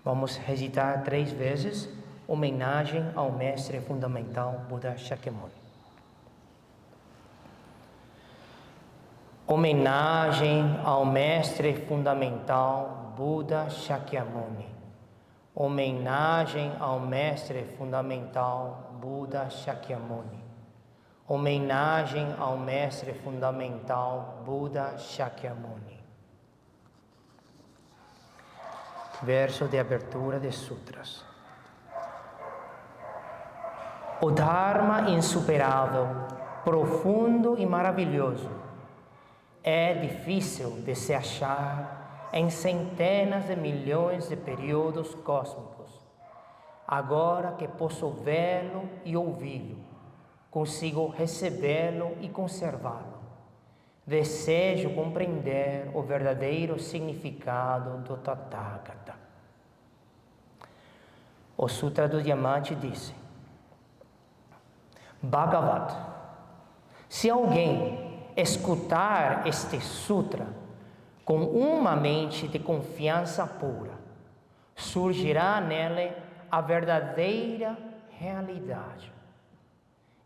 Vamos recitar 3 vezes homenagem ao mestre fundamental Buda Shakyamuni. Homenagem ao mestre fundamental Buda Shakyamuni. Homenagem ao mestre fundamental Buda Shakyamuni. Homenagem ao mestre fundamental Buda Shakyamuni. Verso de abertura de sutras. O Dharma insuperável, profundo e maravilhoso é difícil de se achar em centenas de milhões de períodos cósmicos. Agora que posso vê-lo e ouvi-lo, consigo recebê-lo e conservá-lo. Desejo compreender o verdadeiro significado do Tathagata. O Sutra do Diamante diz: Bhagavat, se alguém escutar este sutra com uma mente de confiança pura, surgirá nele a verdadeira realidade.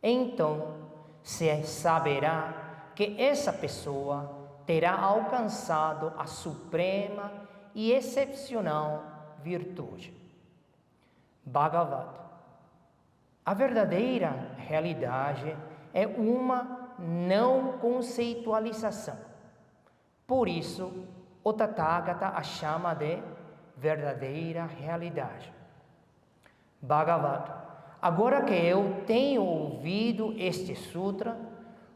Então se saberá que essa pessoa terá alcançado a suprema e excepcional virtude. Bhagavat. A verdadeira realidade é uma não conceitualização. Por isso, o Tathagata a chama de verdadeira realidade. Bhagavat. Agora que eu tenho ouvido este sutra,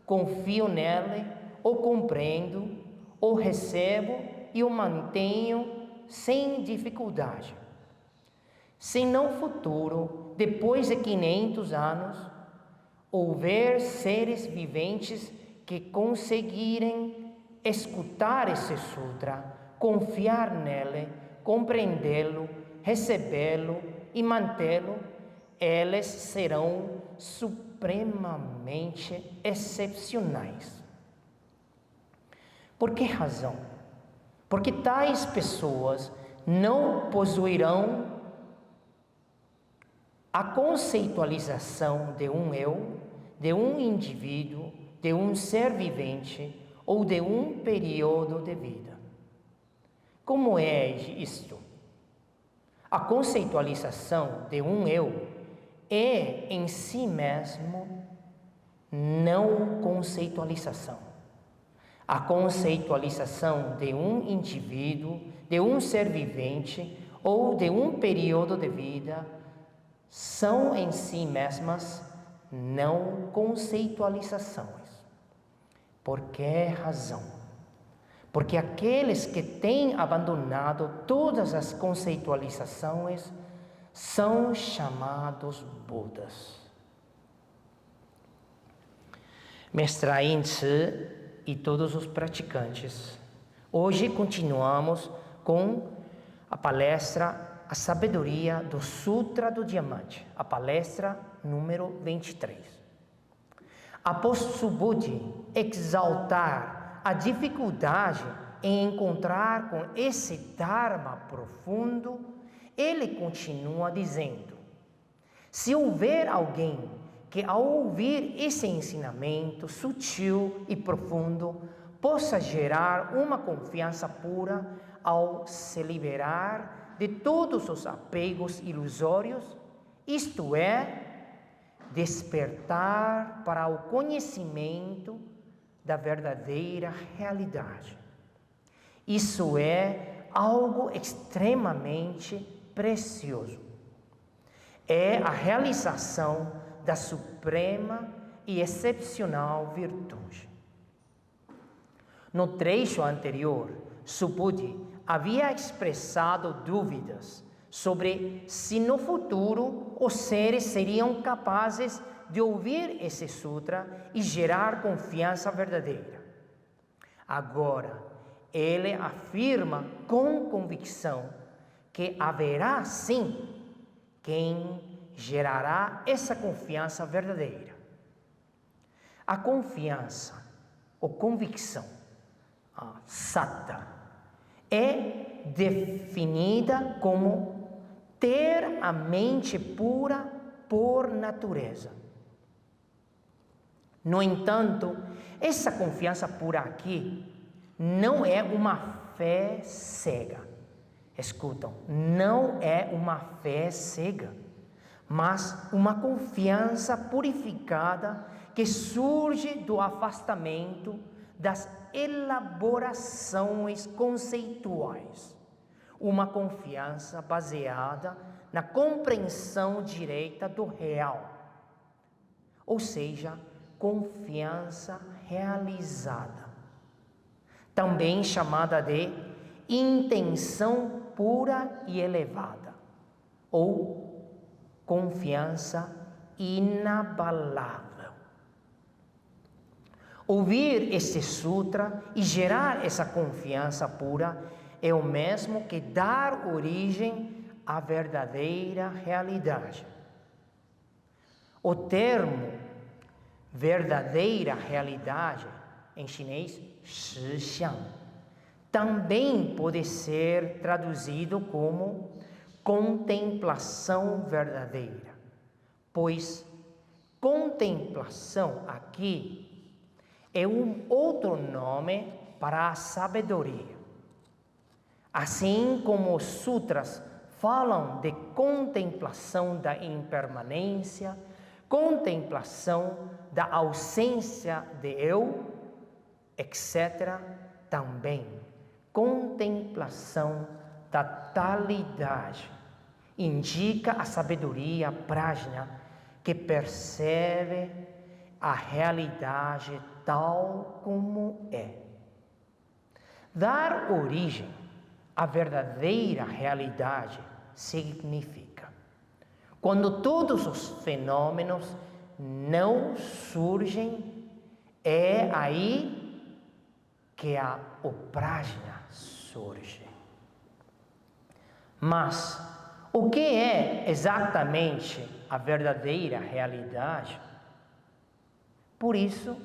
confio nele, o compreendo, o recebo e o mantenho sem dificuldade. Se no futuro, depois de 500 anos, houver seres viventes que conseguirem escutar esse sutra, confiar nele, compreendê-lo, recebê-lo e mantê-lo, eles serão supremamente excepcionais. Por que razão? Porque tais pessoas não possuirão a conceitualização de um eu, de um indivíduo, de um ser vivente ou de um período de vida. Como é isto? A conceitualização de um eu é em si mesmo não conceitualização. A conceitualização de um indivíduo, de um ser vivente ou de um período de vida são em si mesmas não conceitualizações. Por que razão? Porque aqueles que têm abandonado todas as conceitualizações são chamados Budas. Mestre Ain Tzu e todos os praticantes, hoje continuamos com a palestra A Sabedoria do Sutra do Diamante, a palestra número 23. Após Subhuti exaltar a dificuldade em encontrar com esse Dharma profundo, ele continua dizendo: se houver alguém que ao ouvir esse ensinamento sutil e profundo possa gerar uma confiança pura ao se liberar de todos os apegos ilusórios, isto é, despertar para o conhecimento da verdadeira realidade. Isso é algo extremamente precioso. É a realização da suprema e excepcional virtude. No trecho anterior, Subhuti havia expressado dúvidas sobre se no futuro os seres seriam capazes de ouvir esse sutra e gerar confiança verdadeira. Agora, ele afirma com convicção que haverá sim quem gerará essa confiança verdadeira. A confiança ou convicção, a satta, é definida como ter a mente pura por natureza. No entanto, essa confiança pura aqui não é uma fé cega. Escutam, não é uma fé cega, mas uma confiança purificada que surge do afastamento das elaborações conceituais. Uma confiança baseada na compreensão direta do real, ou seja, confiança realizada, também chamada de intenção pura e elevada, ou confiança inabalável. Ouvir este sutra e gerar essa confiança pura é o mesmo que dar origem à verdadeira realidade. O termo verdadeira realidade, em chinês, Shixiang, também pode ser traduzido como contemplação verdadeira, pois contemplação aqui é um outro nome para a sabedoria. Assim como os sutras falam de contemplação da impermanência, contemplação da ausência de eu, etc., também contemplação da talidade indica a sabedoria prajna que percebe a realidade tal como é. Dar origem à verdadeira realidade significa quando todos os fenômenos não surgem, é aí que o prajna surge. Mas o que é exatamente a verdadeira realidade? Por isso,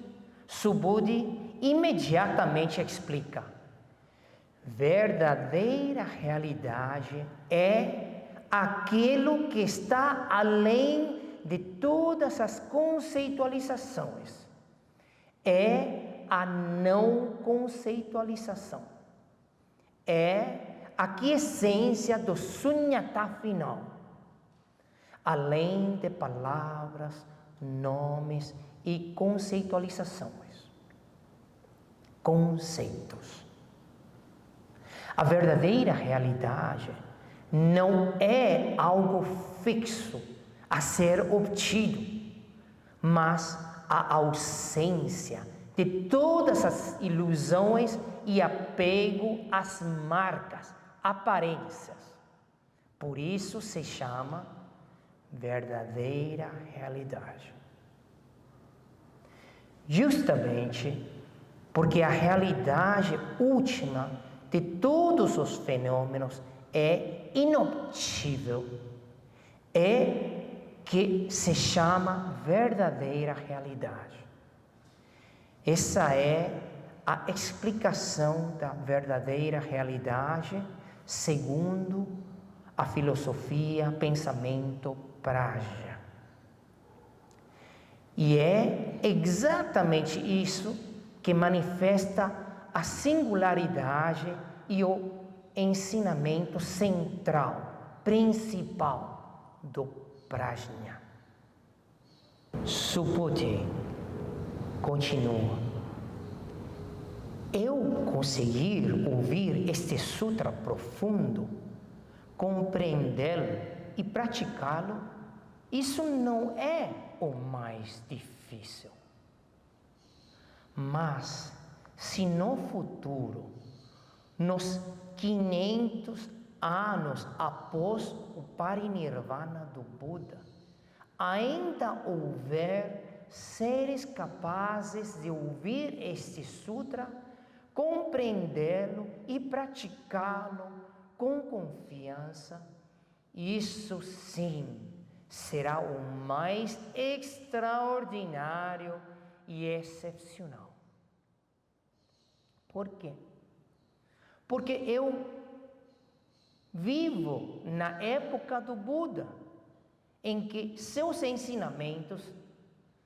Subhuti imediatamente explica: verdadeira realidade é aquilo que está além de todas as conceitualizações. É a não conceitualização. É a quiescência do sunyata final. Além de palavras, nomes e conceitualizações. Conceitos. A verdadeira realidade não é algo fixo a ser obtido, mas a ausência de todas as ilusões e apego às marcas, aparências. Por isso se chama verdadeira realidade. Justamente porque a realidade última de todos os fenômenos é inobtível, é que se chama verdadeira realidade. Essa é a explicação da verdadeira realidade segundo a filosofia, pensamento Prajna. E é exatamente isso que manifesta a singularidade e o ensinamento central, principal do Prajna. Subhuti continua: eu conseguir ouvir este sutra profundo, compreendê-lo e praticá-lo, isso não é o mais difícil. Mas, se no futuro, nos 500 anos após o parinirvana do Buda, ainda houver seres capazes de ouvir este sutra, compreendê-lo e praticá-lo com confiança, isso sim será o mais extraordinário e excepcional. Por quê? Porque eu vivo na época do Buda, em que seus ensinamentos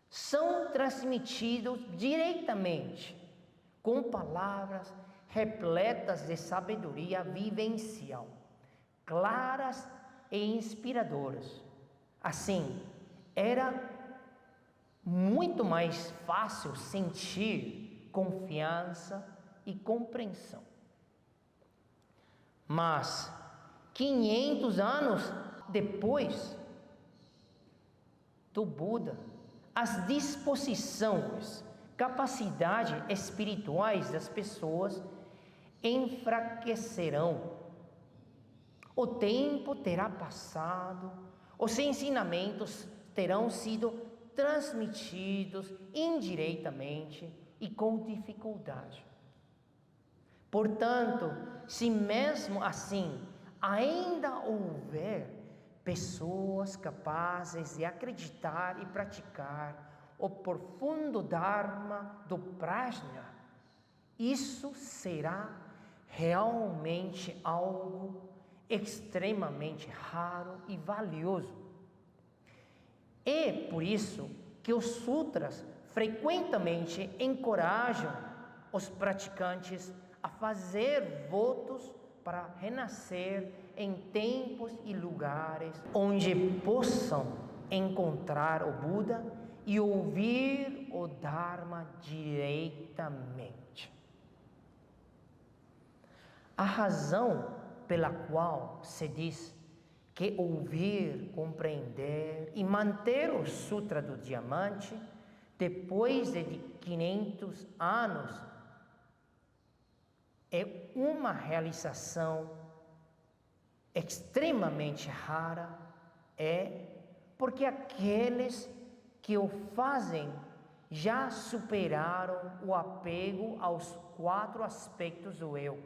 são transmitidos diretamente, com palavras repletas de sabedoria vivencial, claras e inspiradoras. Assim, era muito mais fácil sentir confiança e compreensão. Mas 500 anos depois do Buda, as disposições, capacidades espirituais das pessoas enfraquecerão. O tempo terá passado, os ensinamentos terão sido transmitidos indiretamente e com dificuldade. Portanto, se mesmo assim ainda houver pessoas capazes de acreditar e praticar o profundo Dharma do Prajna, isso será realmente algo extremamente raro e valioso. É por isso que os sutras frequentemente encorajam os praticantes a fazer votos para renascer em tempos e lugares onde possam encontrar o Buda e ouvir o Dharma diretamente. A razão pela qual se diz que ouvir, compreender e manter o Sutra do Diamante depois de 500 anos é uma realização extremamente rara, porque aqueles que o fazem já superaram o apego aos 4 aspectos do eu.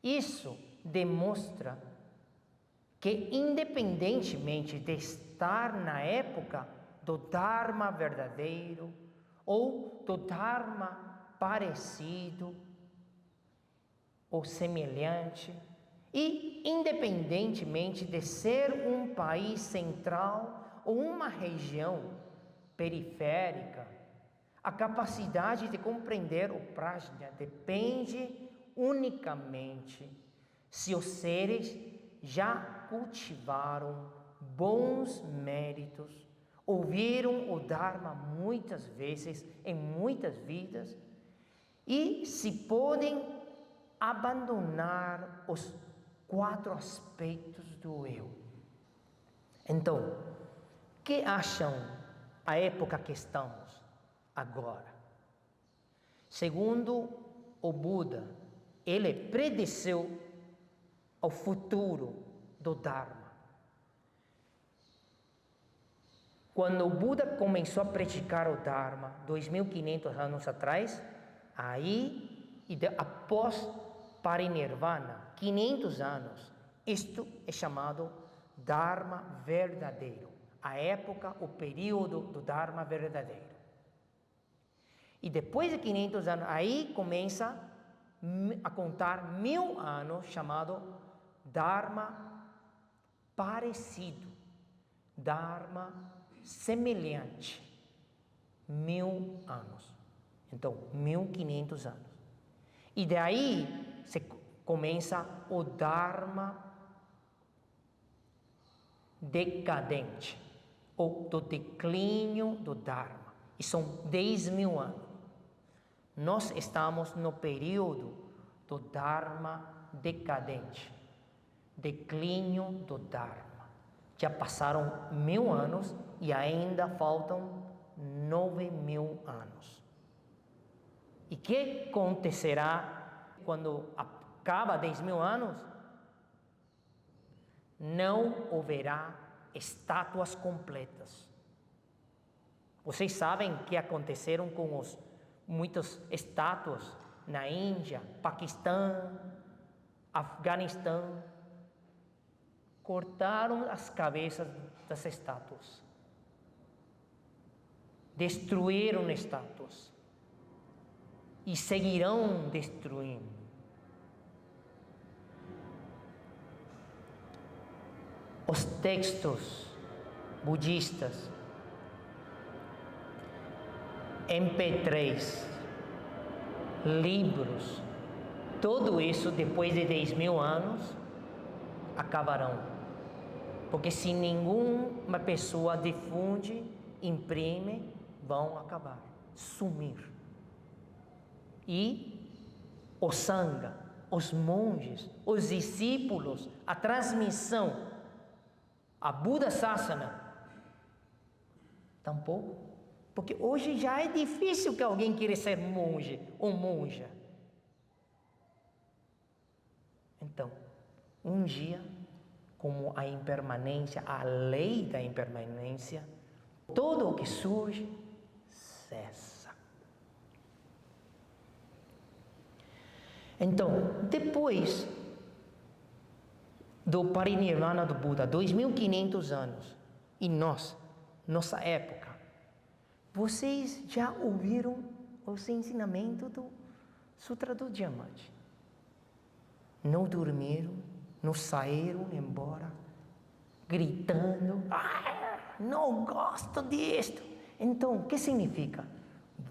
Isso demonstra que, independentemente de estar na época do Dharma verdadeiro ou do Dharma parecido ou semelhante, e independentemente de ser um país central ou uma região periférica, a capacidade de compreender o Prajna depende unicamente se os seres já cultivaram bons méritos, ouviram o Dharma muitas vezes em muitas vidas, e se podem abandonar os 4 aspectos do eu. Então, o que acham a época que estamos agora? Segundo o Buda, ele prediceu o futuro do Dharma. Quando o Buda começou a praticar o Dharma 2.500 anos atrás, após Parinirvana, 500 anos, isto é chamado Dharma verdadeiro, a época, o período do Dharma verdadeiro. E depois de 500 anos, aí começa a contar 1000 anos, chamado Dharma parecido, Dharma semelhante, 1000 anos. Então, 1500 anos. E daí se começa o Dharma decadente, ou do declínio do Dharma. E são 10.000 anos. Nós estamos no período do Dharma decadente, declínio do Dharma. Já passaram 1000 anos e ainda faltam 9.000 anos. E o que acontecerá quando acaba 10.000 anos? Não haverá estátuas completas. Vocês sabem que aconteceram com muitas estátuas na Índia, Paquistão, Afeganistão. Cortaram as cabeças das estátuas. Destruíram estátuas. E seguirão destruindo. os textos budistas, MP3, livros, tudo isso depois de 10.000 anos acabarão. Porque se nenhuma pessoa difunde, imprime, vão acabar, sumir. E o Sangha, os monges, os discípulos, a transmissão, a Buda Sasana, tampouco. Porque hoje já é difícil que alguém queira ser monge ou monja. Então, um dia, como a impermanência, a lei da impermanência, tudo o que surge, cessa. Então, depois do parinirvana do Buda, 2.500 anos, e nossa época, vocês já ouviram os ensinamentos do Sutra do Diamante? Não dormiram, não saíram embora, gritando, não gosto disto. Então, o que significa?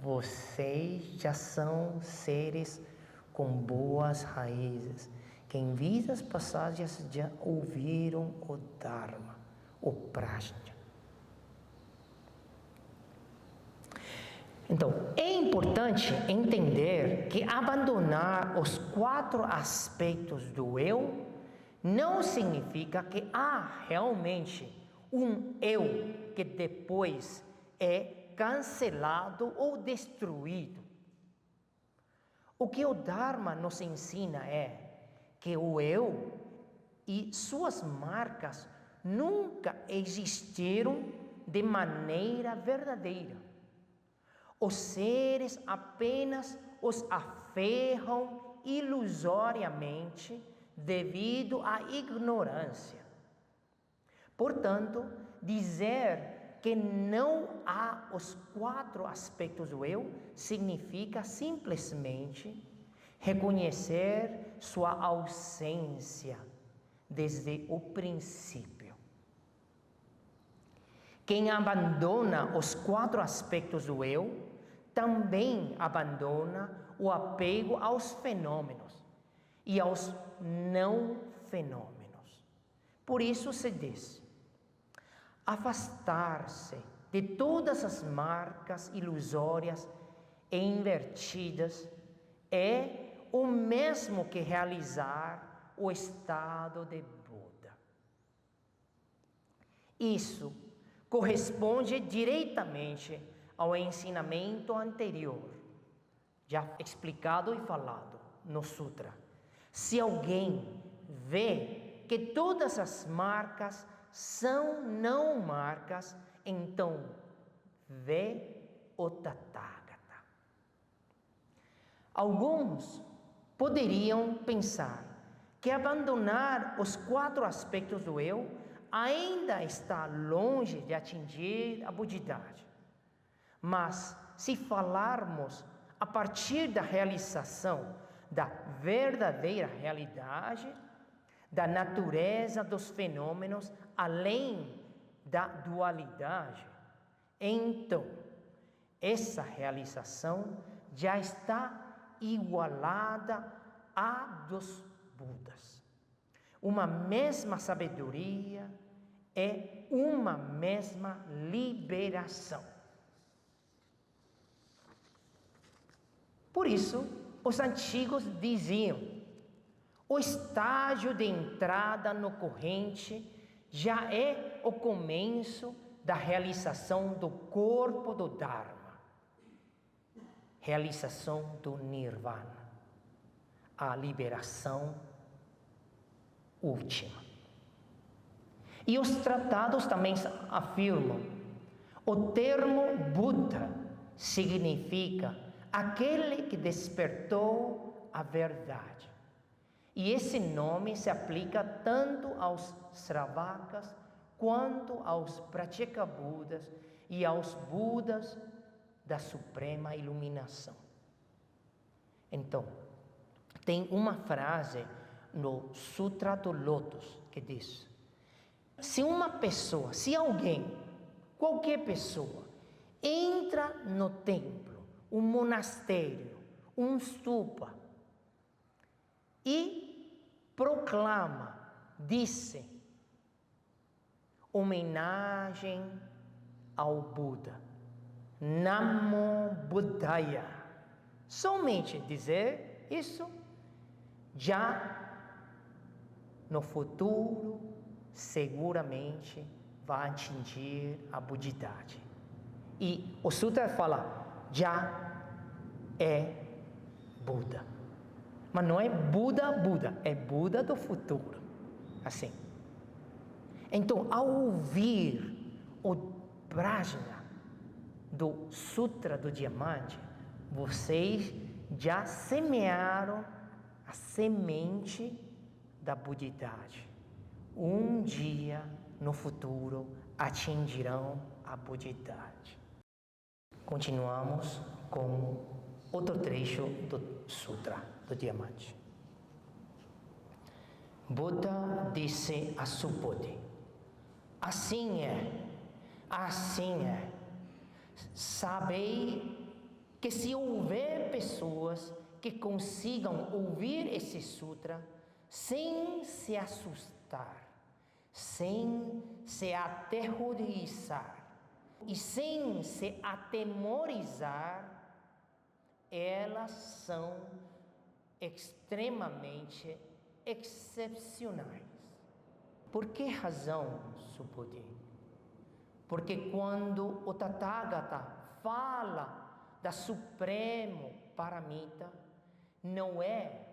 Vocês já são seres com boas raízes, que em vidas passadas já ouviram o Dharma, o Prajna. Então, é importante entender que abandonar os 4 aspectos do eu não significa que há realmente um eu que depois é cancelado ou destruído. O que o Dharma nos ensina é que o eu e suas marcas nunca existiram de maneira verdadeira. Os seres apenas os aferram ilusoriamente devido à ignorância. Portanto, dizer que não há os 4 aspectos do eu significa simplesmente reconhecer sua ausência desde o princípio. Quem abandona os 4 aspectos do eu também abandona o apego aos fenômenos e aos não fenômenos. Por isso se diz: afastar-se de todas as marcas ilusórias e invertidas é o mesmo que realizar o estado de Buda. Isso corresponde diretamente ao ensinamento anterior, já explicado e falado no Sutra. Se alguém vê que todas as marcas são não marcas, então vê o Tathagata. Alguns poderiam pensar que abandonar os 4 aspectos do eu ainda está longe de atingir a budidade. Mas, se falarmos a partir da realização da verdadeira realidade, da natureza dos fenômenos, além da dualidade, então, essa realização já está igualada à dos Budas. Uma mesma sabedoria é uma mesma liberação. Por isso, os antigos diziam: o estágio de entrada no corrente já é o começo da realização do corpo do Dharma, realização do Nirvana, a liberação última. E os tratados também afirmam: o termo Buda significa aquele que despertou a verdade. E esse nome se aplica tanto aos Sravakas quanto aos Pratyekabuddhas e aos Budas da Suprema Iluminação. Então, tem uma frase no Sutra do Lótus que diz: Se uma pessoa, se alguém, qualquer pessoa, entra no templo, um monastério, um stupa, e proclama, disse, homenagem ao Buda, Namo Buddhaya, somente dizer isso, já no futuro, seguramente vai atingir a budidade. E o Sutra fala, já é Buda. Mas não é Buda, é Buda do futuro. Assim. Então, ao ouvir o Prajna do Sutra do Diamante, vocês já semearam a semente da budidade. Um dia, no futuro, atingirão a budidade. Continuamos com outro trecho do Sutra do Diamante. Buda disse a Subodhi, assim é. Sabei que se houver pessoas que consigam ouvir esse sutra sem se assustar, sem se aterrorizar e sem se atemorizar, elas são extremamente excepcionais. Por que razão, Subodhi? Porque quando o Tathagata fala da Supremo Paramita, não é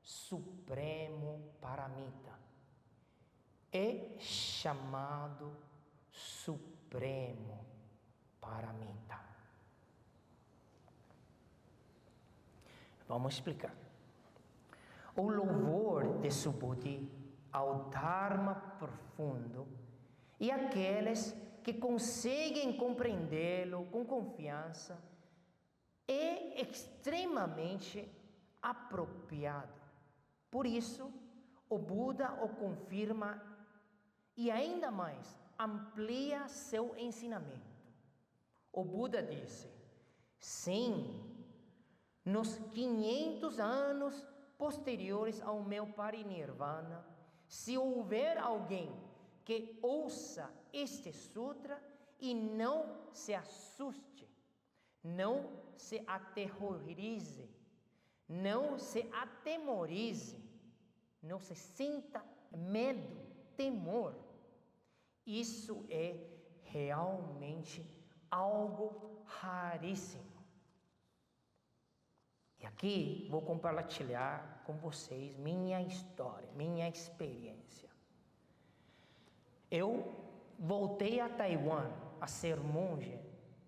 Supremo Paramita, é chamado Supremo Paramita. Vamos explicar. O louvor de Subodhi ao Dharma profundo e aqueles que conseguem compreendê-lo com confiança é extremamente apropriado. Por isso, o Buda o confirma e ainda mais amplia seu ensinamento. O Buda disse, sim, nos 500 anos posteriores ao meu parinirvana, se houver alguém que ouça este sutra e não se assuste, não se aterrorize, não se atemorize, não se sinta medo, temor, isso é realmente algo raríssimo. E aqui vou compartilhar com vocês minha história, minha experiência. Eu voltei a Taiwan a ser monge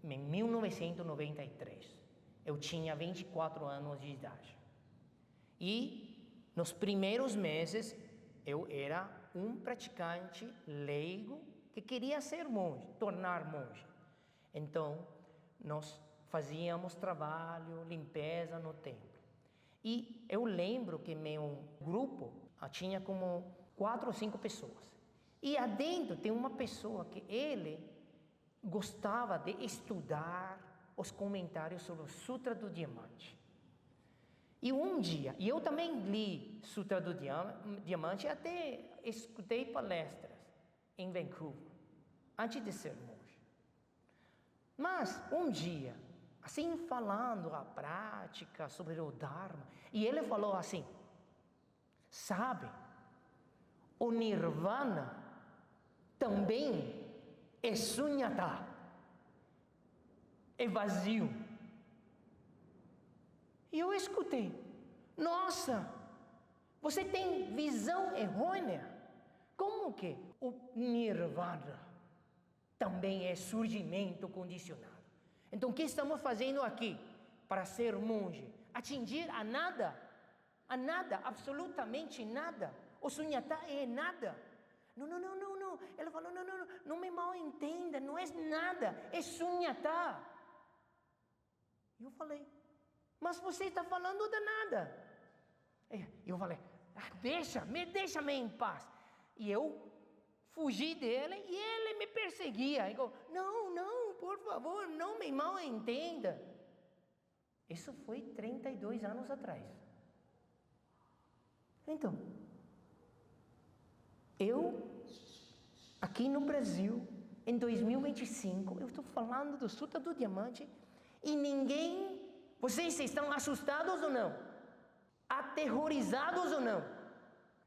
em 1993. Eu tinha 24 anos de idade. E nos primeiros meses eu era um praticante leigo que queria ser monge, tornar monge. Então, nós fazíamos trabalho, limpeza no templo. E eu lembro que meu grupo tinha como 4 ou 5 pessoas. E adentro tem uma pessoa que ele gostava de estudar os comentários sobre o Sutra do Diamante. E um dia, e eu também li Sutra do Diamante, até escutei palestras em Vancouver, antes de ser monge. Mas um dia, assim falando a prática sobre o Dharma, e ele falou assim, sabe, o Nirvana também é sunyata, é vazio. E eu escutei, nossa, você tem visão errônea. Como que o Nirvana também é surgimento condicionado? Então, o que estamos fazendo aqui para ser monge? Atingir a nada, absolutamente nada. O sunyata é nada. Não. Ela falou, não me mal entenda, não é nada, é sunyata. E eu falei, mas você está falando de nada. Eu falei, deixa-me em paz. E eu fugi dele e ele me perseguia. Eu, não, por favor, não me mal entenda. Isso foi 32 anos atrás. Então, eu, aqui no Brasil, em 2025, eu estou falando do Sutra do Diamante e ninguém, vocês estão assustados ou não? Aterrorizados ou não?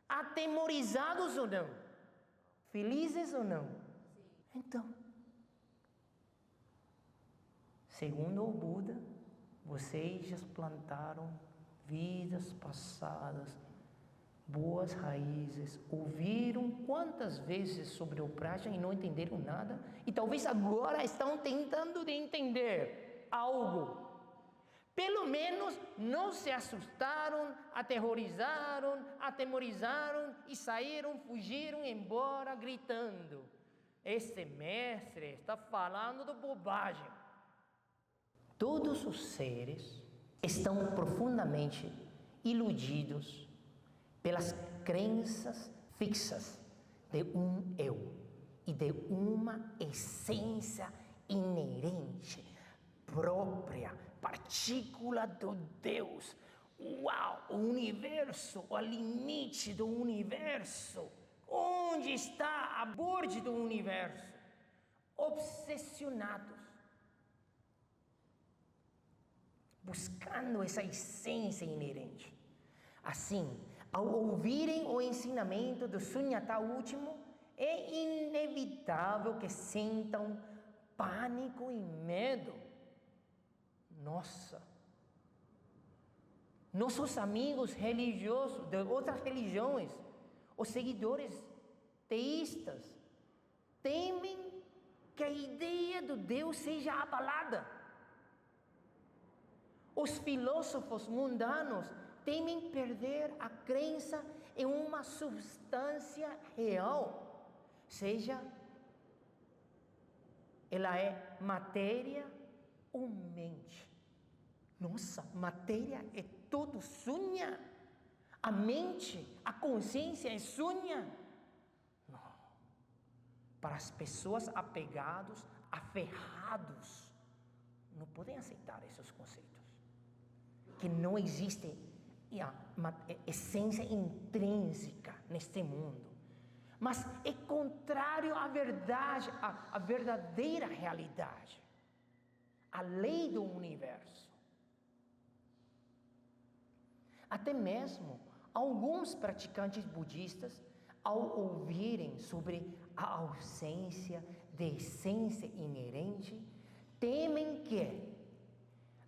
Atemorizados ou não? Felizes ou não? Sim. Então, segundo o Buda, vocês já plantaram vidas passadas, boas raízes, ouviram quantas vezes sobre o Prajna e não entenderam nada, e talvez agora estão tentando de entender algo. Pelo menos não se assustaram, atemorizaram e saíram, fugiram embora gritando: esse mestre está falando de bobagem. Todos os seres estão profundamente iludidos pelas crenças fixas de um eu e de uma essência inerente, própria, partícula do Deus. Uau, o universo, o limite do universo. Onde está a borda do universo? Obsessionados, buscando essa essência inerente. Assim, ao ouvirem o ensinamento do Sunyata último, é inevitável que sintam pânico e medo. Nossa! Nossos amigos religiosos de outras religiões, os seguidores teístas, temem que a ideia do Deus seja abalada. Os filósofos mundanos temem perder a crença em uma substância real, seja ela é matéria ou mente. Nossa, matéria é tudo sunya. A mente, a consciência é sunya. Não. Para as pessoas apegadas, aferrados, não podem aceitar esses conceitos. Que não existe uma essência intrínseca neste mundo. Mas é contrário à verdade, à verdadeira realidade, à lei do universo. Até mesmo alguns praticantes budistas, ao ouvirem sobre a ausência de essência inerente, temem que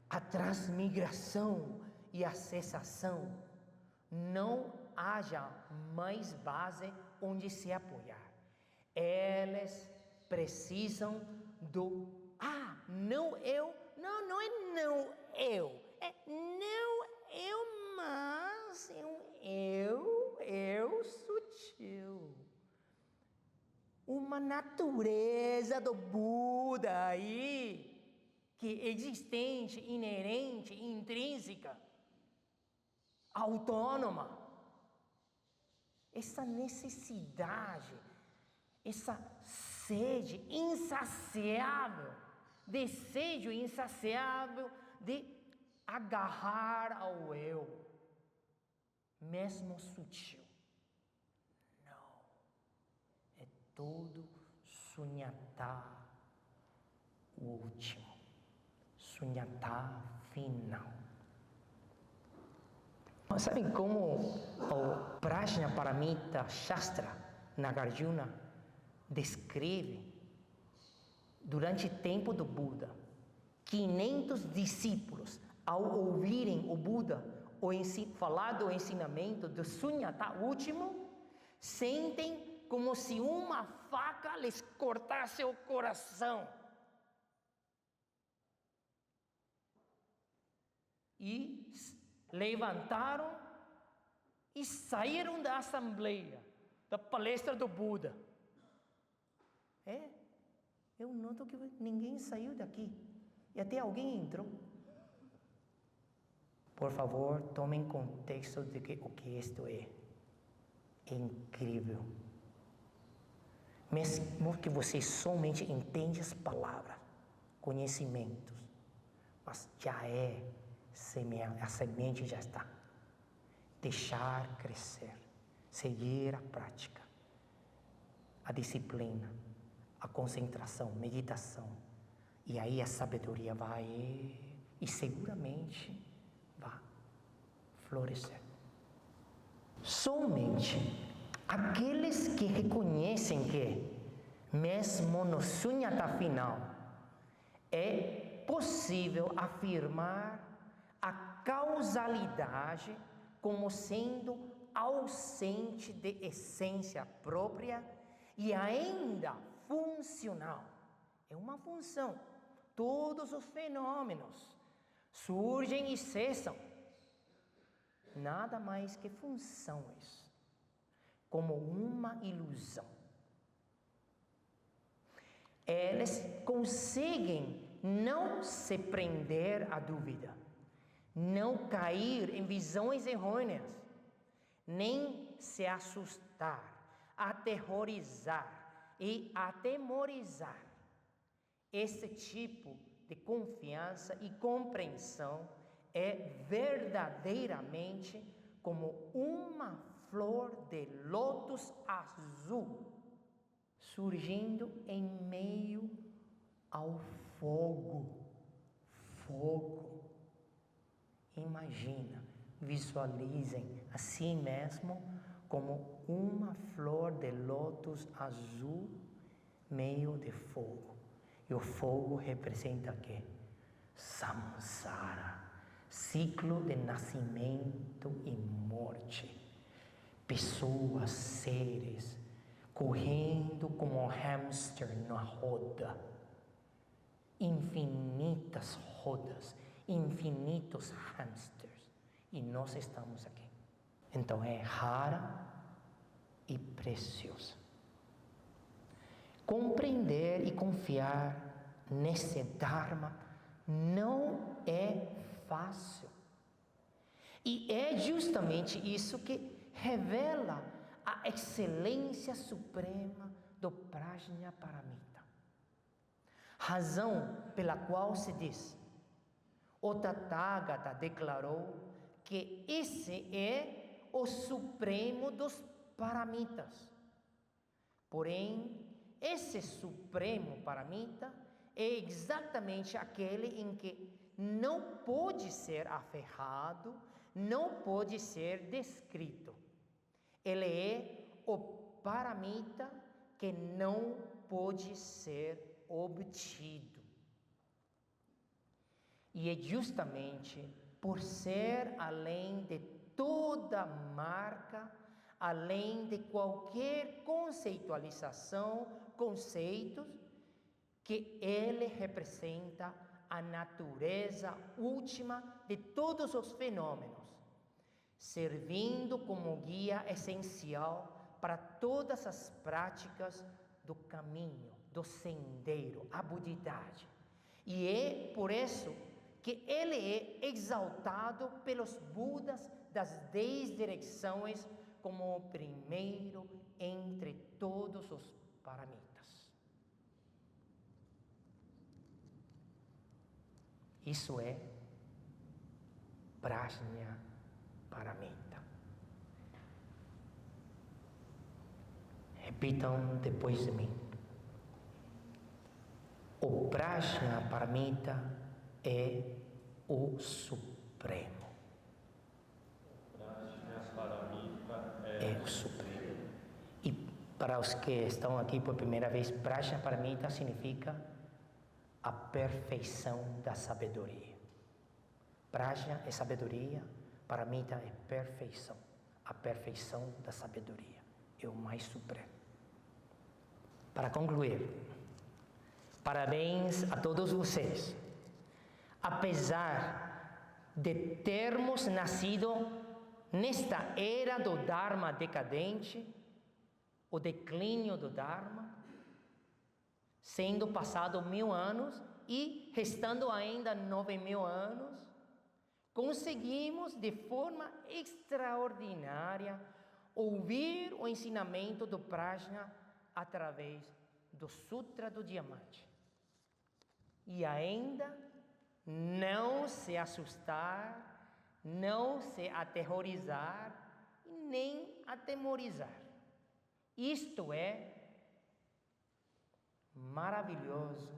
a transmigração e a cessação não haja mais base onde se apoiar. Eles precisam do não eu, não é não eu, é não eu, mas eu sutil. Uma natureza do Buda aí, que é existente, inerente, intrínseca, autônoma. Essa necessidade, essa sede insaciável, desejo insaciável de agarrar ao eu, mesmo sutil. Não, é todo sunyata o último, sunyata final. Sabem como o Prajnaparamita Shastra Nagarjuna descreve, durante o tempo do Buda, 500 discípulos, ao ouvirem o Buda falar do ensinamento do Sunyata último, sentem como se uma faca lhes cortasse o coração. E levantaram e saíram da assembleia, da palestra do Buda. Eu noto que ninguém saiu daqui. E até alguém entrou. Por favor, tomem contexto de o que isto é. É incrível. Mesmo que você somente entende as palavras, conhecimentos, mas já é semear, a semente já está. Deixar crescer, seguir a prática, a disciplina, a concentração, meditação. E aí a sabedoria vai e seguramente vai florescer. Somente aqueles que reconhecem que, mesmo no sunyata final, é possível afirmar a causalidade como sendo ausente de essência própria e ainda funcional. É uma função. Todos os fenômenos surgem e cessam. Nada mais que funções, como uma ilusão. Eles conseguem não se prender à dúvida, não cair em visões errôneas, nem se assustar, aterrorizar e atemorizar. Esse tipo de confiança e compreensão é verdadeiramente como uma flor de lótus azul surgindo em meio ao fogo. Fogo. Imagina, visualizem a si mesmo como uma flor de lótus azul meio de fogo. E o fogo representa o quê? Samsara, ciclo de nascimento e morte. Pessoas, seres, correndo como um hamster na roda. Infinitas rodas, infinitos hamsters. E nós estamos aqui. Então é rara e preciosa. Compreender e confiar nesse Dharma não é fácil. E é justamente isso que revela a excelência suprema do Prajnaparamita. Razão pela qual se diz, o Tathagata declarou que esse é o supremo dos paramitas. Porém, esse supremo paramita é exatamente aquele em que não pode ser aferrado, não pode ser descrito. Ele é o paramita que não pode ser obtido. E é justamente por ser além de toda marca, além de qualquer conceitualização, conceitos, que ele representa a natureza última de todos os fenômenos, servindo como guia essencial para todas as práticas do caminho, do sendeiro, a Buddhidade. E é por isso que ele é exaltado pelos Budas das 10 direções como o primeiro entre todos os paramitas. Isso é Prajnaparamita. Repitam depois de mim. O Prajnaparamita é o Supremo. É o Supremo. E para os que estão aqui por primeira vez, Prajnaparamita significa a perfeição da sabedoria. Prajna é sabedoria, Paramita é perfeição. A perfeição da sabedoria é o mais supremo. Para concluir, parabéns a todos vocês. Apesar de termos nascido nesta era do Dharma decadente, o declínio do Dharma, sendo passado 1000 anos e restando ainda 9000 anos, conseguimos de forma extraordinária ouvir o ensinamento do Prajna através do Sutra do Diamante. E ainda não se assustar, não se aterrorizar e nem atemorizar. Isto é maravilhoso,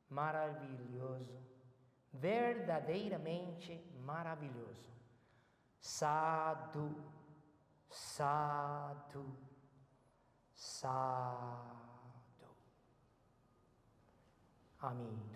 maravilhoso, verdadeiramente maravilhoso. Sadhu, sadhu, sadhu. Amin.